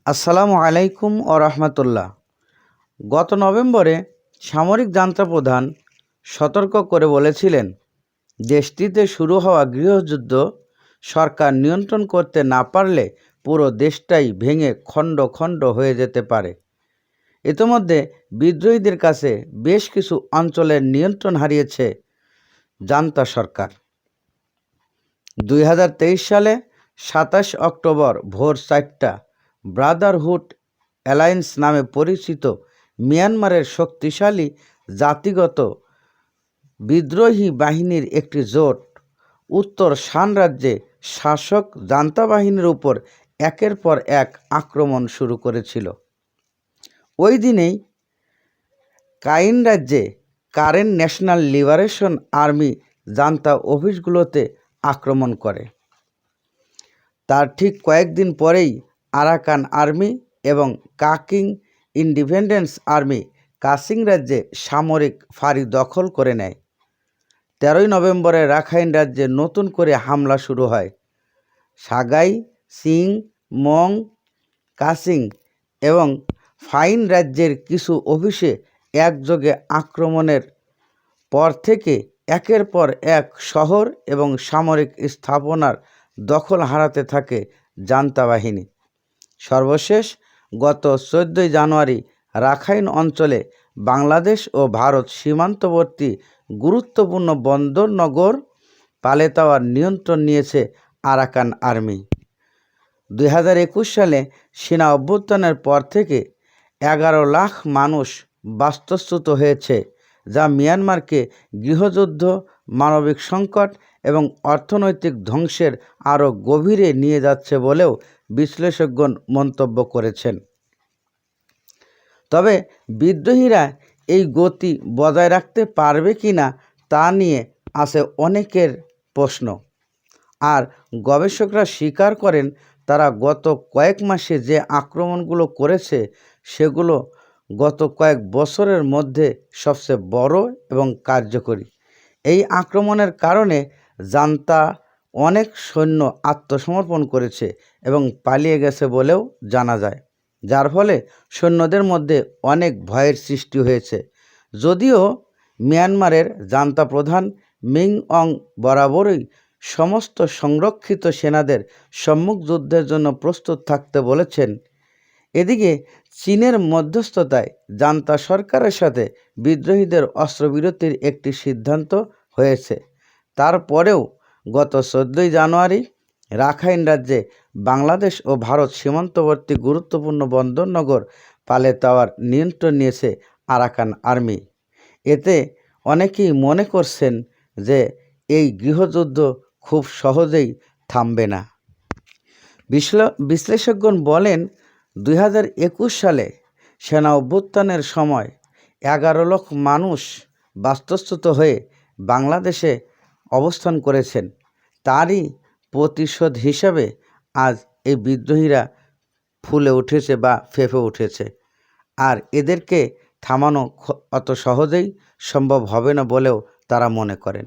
আসসালামু আলাইকুম ও রহমতুল্লাহ। গত নভেম্বরে সামরিক জান্তা প্রধান সতর্ক করে বলেছিলেন, দেশটিতে শুরু হওয়া গৃহযুদ্ধ সরকার নিয়ন্ত্রণ করতে না পারলে পুরো দেশটাই ভেঙে খণ্ড খণ্ড হয়ে যেতে পারে। ইতিমধ্যে বিদ্রোহীদের কাছে বেশ কিছু অঞ্চলের নিয়ন্ত্রণ হারিয়েছে জান্তা সরকার। 2023 সালে 27 অক্টোবর ভোর 4টা ব্রাদারহুড অ্যালায়েন্স নামে পরিচিত মিয়ানমারের শক্তিশালী জাতিগত বিদ্রোহী বাহিনীর একটি জোট উত্তর শান রাজ্যে শাসক জান্তা বাহিনীর উপর একের পর এক আক্রমণ শুরু করেছিল। ওই দিনেই কাইন রাজ্যে Karen National Liberation Army junta অফিসগুলোতে আক্রমণ করে। তার ঠিক কয়েকদিন পরেই আরাকান আর্মি এবং কাকিং ইন্ডিপেন্ডেন্স আর্মি কাসিং রাজ্যে সামরিক ফাঁড়ি দখল করে নেয়। 13 নভেম্বরে রাখাইন রাজ্যে নতুন করে হামলা শুরু হয়। সাগাই, সিং, মং, কাসিং এবং ফাইন রাজ্যের কিছু অফিসে একযোগে আক্রমণের পর থেকে একের পর এক শহর এবং সামরিক স্থাপনার দখল হারাতে থাকে জান্তা বাহিনী। সর্বশেষ গত 14 জানুয়ারি রাখাইন অঞ্চলে বাংলাদেশ ও ভারত সীমান্তবর্তী গুরুত্বপূর্ণ বন্দর নগর পালেতাওয়ার নিয়ন্ত্রণ নিয়েছে আরাকান আর্মি। 2021 সালে সেনা অভ্যুত্থানের পর থেকে 11 লাখ মানুষ বাস্তুচ্যুত হয়েছে, যা মিয়ানমারকে গৃহযুদ্ধ, মানবিক সংকট এবং অর্থনৈতিক ধ্বংসের আরও গভীরে নিয়ে যাচ্ছে বলেও বিশ্লেষকগণ মন্তব্য করেছেন। তবে বিদ্রোহীরা এই গতি বজায় রাখতে পারবে কিনা তা নিয়ে আছে অনেকের প্রশ্ন। আর গবেষকরা স্বীকার করেন, তারা গত কয়েক মাসে যে আক্রমণগুলো করেছে সেগুলো গত কয়েক বছরের মধ্যে সবচেয়ে বড় এবং কার্যকরী। এই আক্রমণের কারণে জান্তা অনেক সৈন্য আত্মসমর্পণ করেছে এবং পালিয়ে গেছে বলেও জানা যায়, যার ফলে সৈন্যদের মধ্যে অনেক ভয়ের সৃষ্টি হয়েছে। যদিও মিয়ানমারের জান্তা প্রধান মিং অং বরাবরই সমস্ত সংরক্ষিত সেনাদের সম্মুখ যুদ্ধের জন্য প্রস্তুত থাকতে বলেছেন। এদিকে চীনের মধ্যস্থতায় জান্তা সরকারের সাথে বিদ্রোহীদের অস্ত্রবিরতির একটি সিদ্ধান্ত হয়েছে। তারপরেও গত 14 জানুয়ারি রাখাইন রাজ্যে বাংলাদেশ ও ভারত সীমান্তবর্তী গুরুত্বপূর্ণ বন্দরনগর পালেতাওয়ার নিয়ন্ত্রণ নিয়েছে আরাকান আর্মি। এতে অনেকেই মনে করছেন যে এই গৃহযুদ্ধ খুব সহজেই থামবে না। বিশ্লেষকগণ বলেন, 2021 সালে সেনা অভ্যুত্থানের সময় 11 লাখ মানুষ বাস্তুচ্যুত হয়ে বাংলাদেশে অবস্থান করেছেন। তারই প্রতিশোধ হিসাবে আজ এই বিদ্রোহীরা ফুলে উঠেছে বা ফেঁপে উঠেছে। আর এদেরকে থামানো অত সহজেই সম্ভব হবে না বলেও তারা মনে করেন।